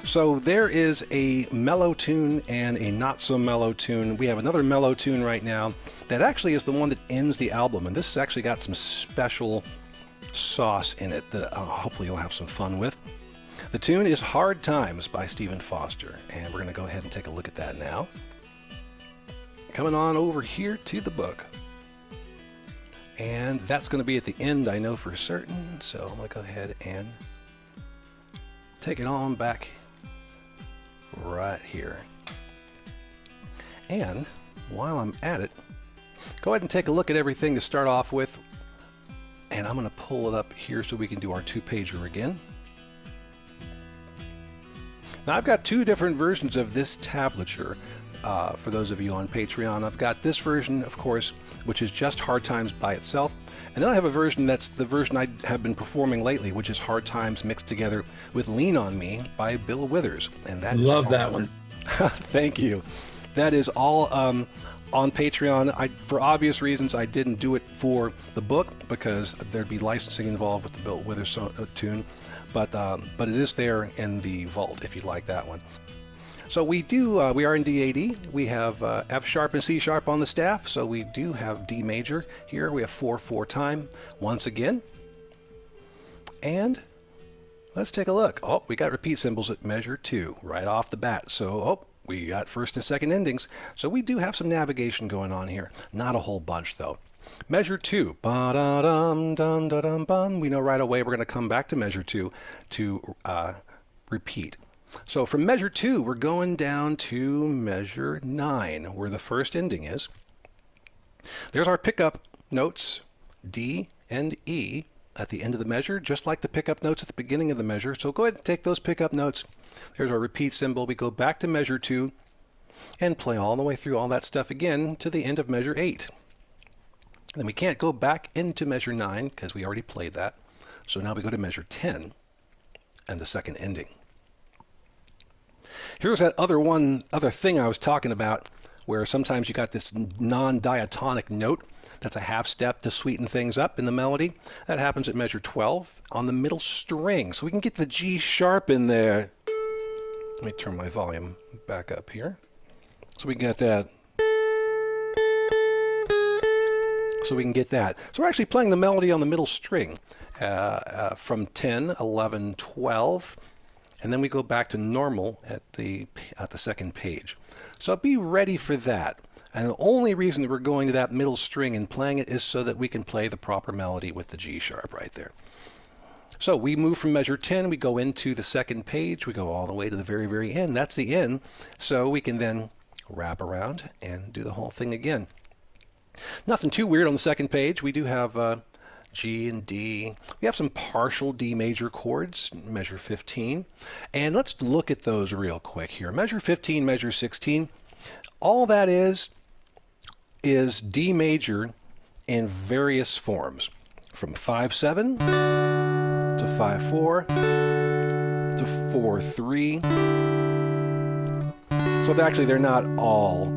So there is a mellow tune and a not so mellow tune. We have another mellow tune right now that actually is the one that ends the album, and this has actually got some special sauce in it that hopefully you'll have some fun with. The tune is Hard Times by Stephen Foster, and we're going to go ahead and take a look at that now. Coming on over here to the book. And that's going to be at the end, I know for certain, so I'm going to go ahead and take it on back right here. And while I'm at it, go ahead and take a look at everything to start off with. And I'm going to pull it up here so we can do our two-pager again. Now I've got two different versions of this tablature for those of you on Patreon. I've got this version, of course, which is just Hard Times by itself. And then I have a version that's the version I have been performing lately, which is Hard Times mixed together with Lean on Me by Bill Withers. And that love that one. Thank you. That is all on Patreon. For obvious reasons, I didn't do it for the book because there'd be licensing involved with the Bill Withers tune. But it is there in the vault if you'd like that one. So we are in D-A-D. We have F sharp and C sharp on the staff. So we do have D major here. We have 4/4 time once again. And let's take a look. Oh, we got repeat symbols at measure 2 right off the bat. So, we got first and second endings. So we do have some navigation going on here. Not a whole bunch though. Measure 2. Ba-da-dum-dum-da-dum-bum. We know right away we're going to come back to measure 2 to repeat. So from measure 2, we're going down to measure 9, where the first ending is. There's our pickup notes, D and E, at the end of the measure, just like the pickup notes at the beginning of the measure. So go ahead and take those pickup notes. There's our repeat symbol. We go back to measure 2 and play all the way through all that stuff again to the end of measure 8. Then we can't go back into measure 9 because we already played that. So now we go to measure 10 and the second ending. Here's that other thing I was talking about, where sometimes you got this non-diatonic note. That's a half step to sweeten things up in the melody. That happens at measure 12 on the middle string. So we can get the G sharp in there. Let me turn my volume back up here. So we can get that. So we're actually playing the melody on the middle string from 10, 11, 12. And then we go back to normal at the second page. So be ready for that. And the only reason that we're going to that middle string and playing it is so that we can play the proper melody with the G sharp right there. So we move from measure 10, we go into the second page, we go all the way to the very, very end. That's the end. So we can then wrap around and do the whole thing again. Nothing too weird on the second page. We do have G and D. We have some partial D major chords, measure 15. And let's look at those real quick here. Measure 15, measure 16. All that is D major in various forms, from 5/7 to 5/4 to 4/3. So actually they're not all.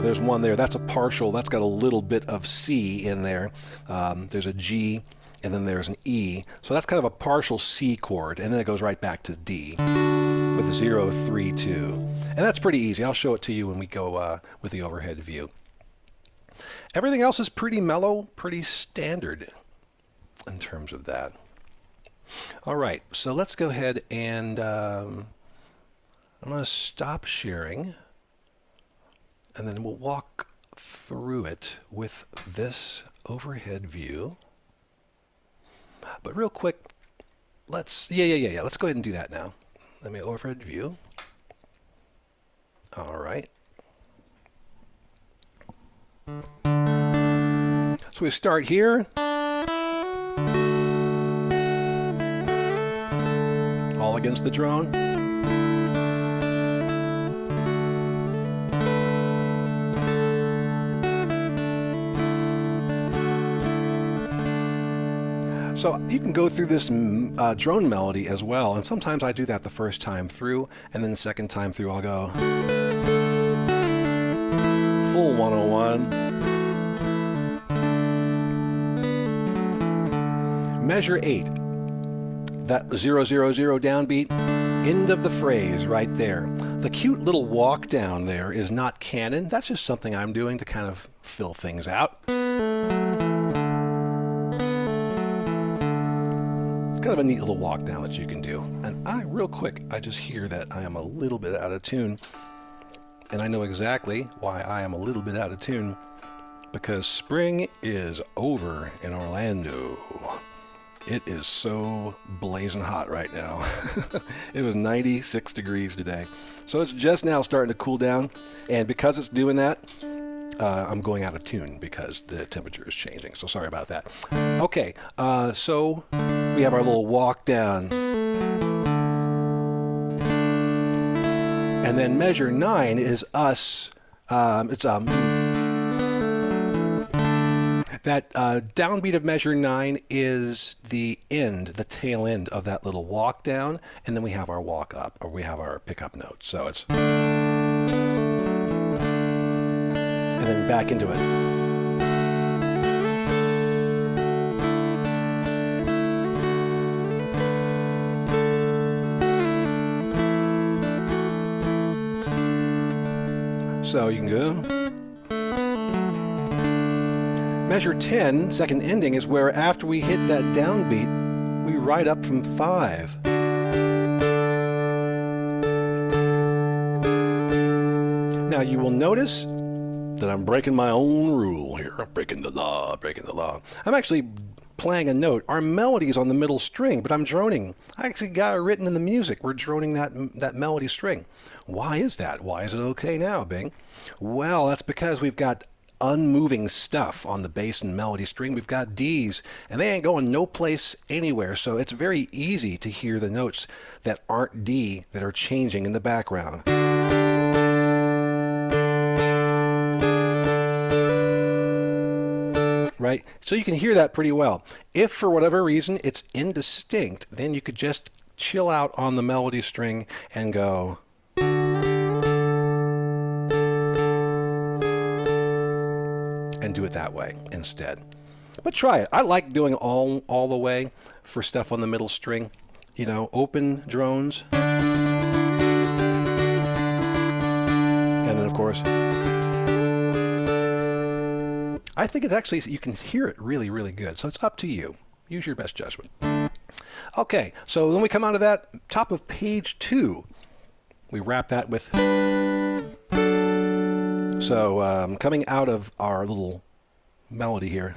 There's one there, that's a partial, that's got a little bit of C in there. There's a G, and then there's an E. So that's kind of a partial C chord, and then it goes right back to D with 0, 3, 2. And that's pretty easy. I'll show it to you when we go with the overhead view. Everything else is pretty mellow, pretty standard in terms of that. All right, so let's go ahead and I'm going to stop sharing. And then we'll walk through it with this overhead view. But real quick, let's go ahead and do that now. Let me overhead view. All right. So we start here. All against the drone. So you can go through this drone melody as well, and sometimes I do that the first time through, and then the second time through I'll go full 101. Measure 8, that 0, 0, 0 downbeat, End of the phrase right there. The cute little walk down there is not canon. That's just something I'm doing to kind of fill things out. It's kind of a neat little walk down that you can do. And real quick, I just hear that I am a little bit out of tune. And I know exactly why I am a little bit out of tune. Because spring is over in Orlando. It is so blazing hot right now. It was 96 degrees today. So it's just now starting to cool down. And because it's doing that, I'm going out of tune because the temperature is changing. So sorry about that. Okay, so we have our little walk down. And then measure 9 is us. That downbeat of measure 9 is the end, the tail end of that little walk down, and then we have our walk up, or we have our pickup note. So it's, and then back into it. So you can go. Measure 10, second ending, is where after we hit that downbeat, we ride up from 5. Now you will notice that I'm breaking my own rule here. I'm breaking the law, breaking the law. I'm actually playing a note. Our melody is on the middle string, but I'm droning. I actually got it written in the music. We're droning that melody string. Why is that? Why is it okay now, Bing? Well, that's because we've got unmoving stuff on the bass and melody string. We've got D's, and they ain't going no place anywhere, so it's very easy to hear the notes that aren't D that are changing in the background. Right? So you can hear that pretty well. If for whatever reason it's indistinct, then you could just chill out on the melody string and go. And do it that way instead. But try it. I like doing all the way for stuff on the middle string. You know, open drones. And then of course, I think it's actually, you can hear it really, really good. So it's up to you. Use your best judgment. Okay, so then we come out of that top of page 2. We wrap that with. So coming out of our little melody here.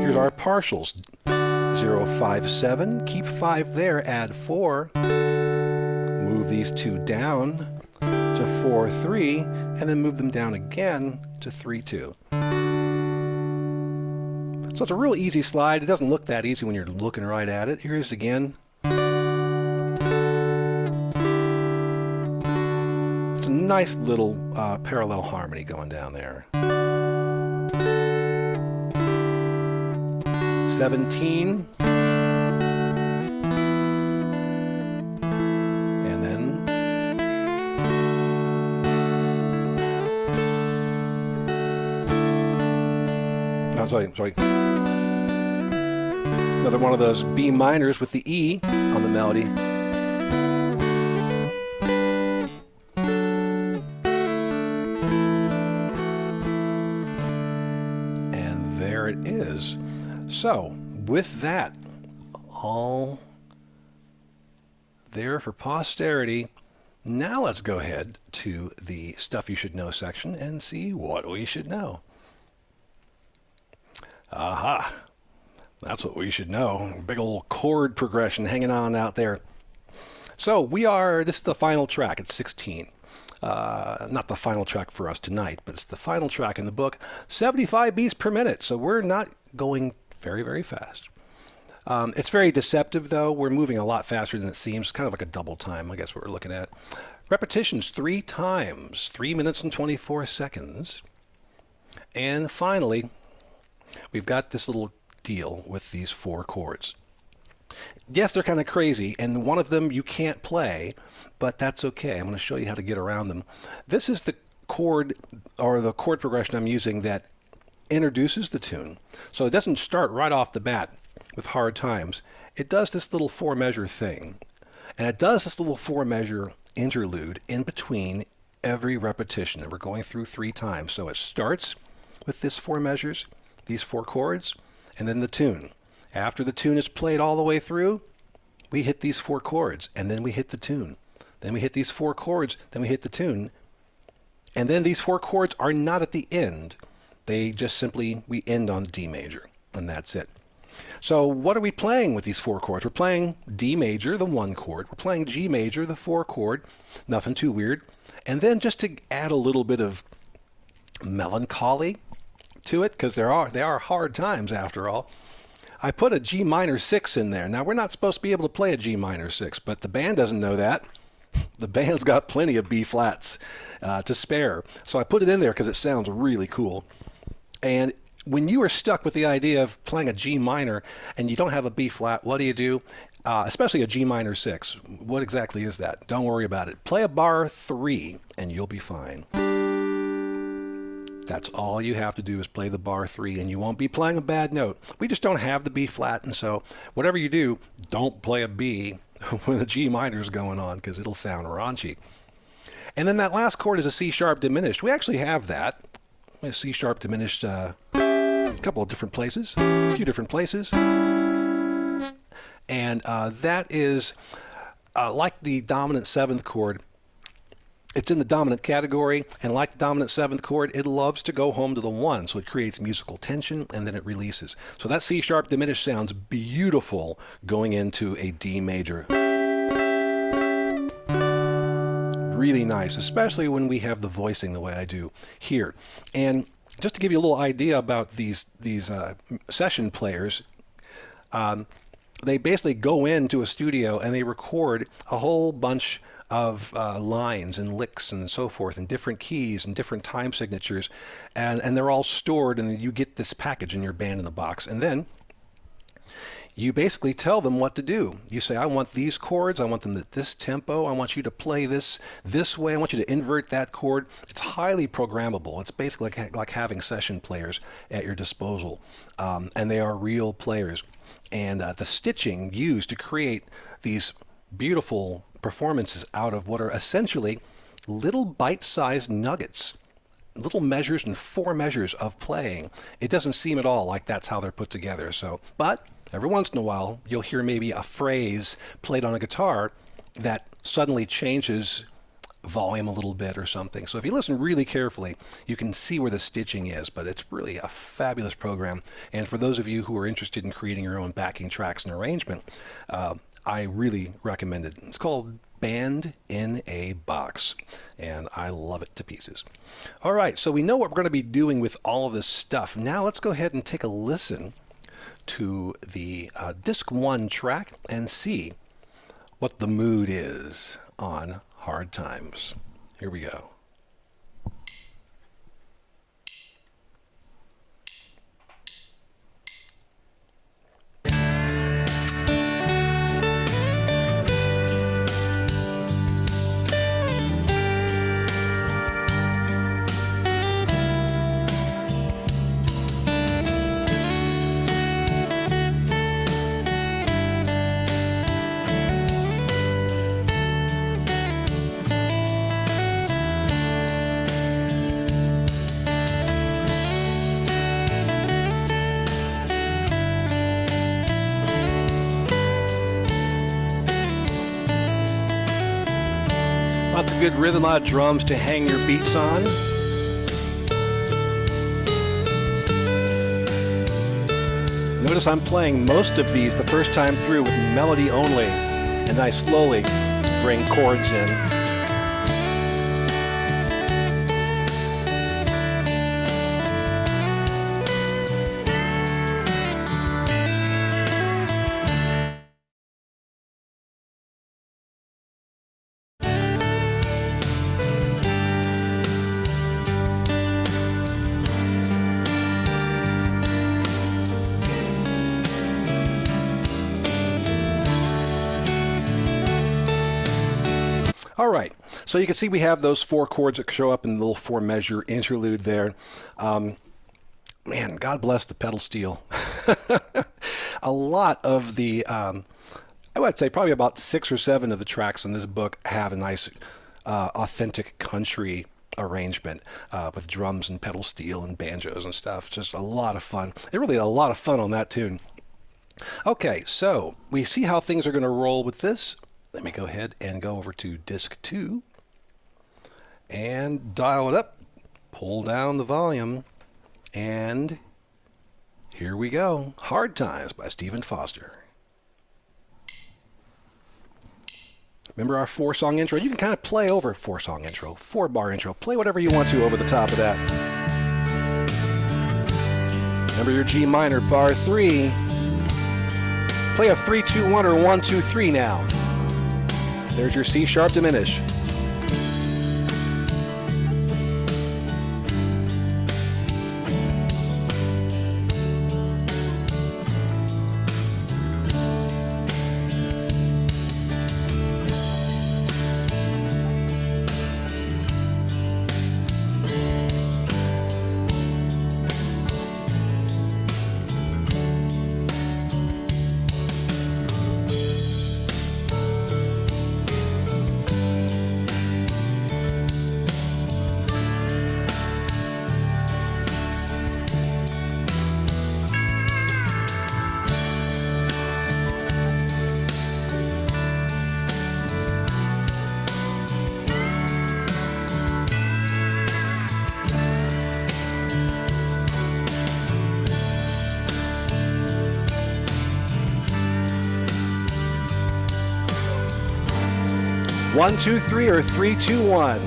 Here's our partials. 0, 5, 7. Keep 5 there. Add 4. Move these 2 down to 4, 3. And then move them down again to 3, 2. So it's a real easy slide. It doesn't look that easy when you're looking right at it. Here's again. It's a nice little parallel harmony going down there. 17. And then. Oh, sorry. Another one of those B minors with the E on the melody. And there it is. So, with that, all there for posterity. Now let's go ahead to the Stuff You Should Know section and see what we should know. Aha! That's what we should know. Big old chord progression hanging on out there. So this is the final track. It's 16. Not the final track for us tonight, but it's the final track in the book. 75 beats per minute. So we're not going very, very fast. It's very deceptive, though. We're moving a lot faster than it seems. It's kind of like a double time, I guess, what we're looking at. Repetitions 3 times, 3 minutes and 24 seconds. And finally, we've got this little deal with these 4 chords. Yes, they're kind of crazy, and one of them you can't play, but that's okay. I'm going to show you how to get around them. This is the chord, or the chord progression I'm using that introduces the tune. So it doesn't start right off the bat with Hard Times. It does this little 4-measure thing. And it does this little 4-measure interlude in between every repetition that we're going through 3 times. So it starts with this 4 measures, these 4 chords, and then the tune. After the tune is played all the way through, we hit these 4 chords, and then we hit the tune. Then we hit these 4 chords, then we hit the tune. And then these 4 chords are not at the end. They just simply, we end on D major, and that's it. So what are we playing with these 4 chords? We're playing D major, the 1 chord. We're playing G major, the 4 chord. Nothing too weird. And then just to add a little bit of melancholy to it, because they are hard times after all, I put a G minor 6 in there. Now, we're not supposed to be able to play a G minor 6, but the band doesn't know that. The band's got plenty of B flats to spare. So I put it in there because it sounds really cool. And when you are stuck with the idea of playing a G minor and you don't have a B flat, what do? Especially a G minor 6. What exactly is that? Don't worry about it. Play a bar 3 and you'll be fine. That's all you have to do is play the bar 3 and you won't be playing a bad note. We just don't have the B flat, and so whatever you do, don't play a B when a G minor is going on because it'll sound raunchy. And then that last chord is a C sharp diminished. We actually have that. A C sharp diminished a couple of different places, a few different places. And that is like the dominant 7th chord. It's in the dominant category, and like the dominant 7th chord, it loves to go home to the 1, so it creates musical tension, and then it releases. So that C sharp diminished sounds beautiful going into a D major. Really nice, especially when we have the voicing the way I do here. And just to give you a little idea about these session players, they basically go into a studio and they record a whole bunch of lines and licks and so forth in different keys and different time signatures, and they're all stored, and you get this package in your band in the box. And then you basically tell them what to do. You say, I want these chords, I want them at this tempo, I want you to play this way, I want you to invert that chord. It's highly programmable. It's basically like having session players at your disposal, and they are real players. And the stitching used to create these beautiful performances out of what are essentially little bite-sized nuggets, little measures and 4 measures of playing. It doesn't seem at all like that's how they're put together. So, but every once in a while, you'll hear maybe a phrase played on a guitar that suddenly changes volume a little bit or something. So if you listen really carefully, you can see where the stitching is, but it's really a fabulous program. And for those of you who are interested in creating your own backing tracks and arrangement, I really recommend it. It's called Band in a Box, and I love it to pieces. All right, so we know what we're going to be doing with all of this stuff. Now let's go ahead and take a listen to the disc 1 track and see what the mood is on Hard Times. Here we go. Lots of good rhythm on drums to hang your beats on. Notice I'm playing most of these the first time through with melody only, and I slowly bring chords in. All right, so you can see we have those 4 chords that show up in the little 4-measure interlude there. man, God bless the pedal steel. A lot of the, I would say probably about 6 or 7 of the tracks in this book have a nice authentic country arrangement with drums and pedal steel and banjos and stuff. Just a lot of fun. It really a lot of fun on that tune. Okay, so we see how things are going to roll with this. Let me go ahead and go over to disc 2 and dial it up, pull down the volume, and here we go. Hard Times by Stephen Foster. Remember our 4-song intro? You can kind of play over 4-song intro, 4-bar intro. Play whatever you want to over the top of that. Remember your G minor, bar 3. Play a 3-2-1 or 1-2-3 now. There's your C sharp diminish. One, two, three, or 3-2-1.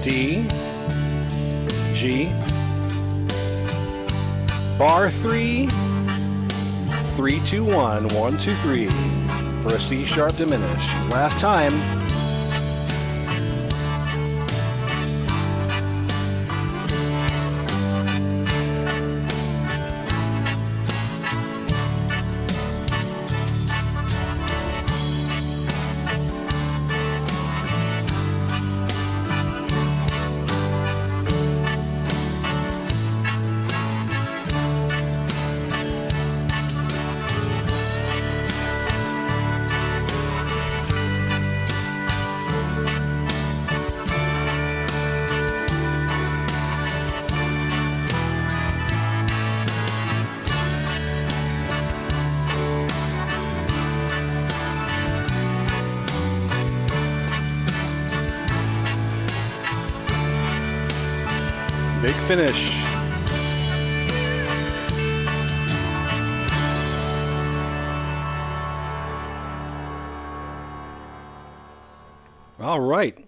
D, G, bar 3, 3-2-1, 1-2-3 for a C sharp diminish. Last time. Big finish. All right.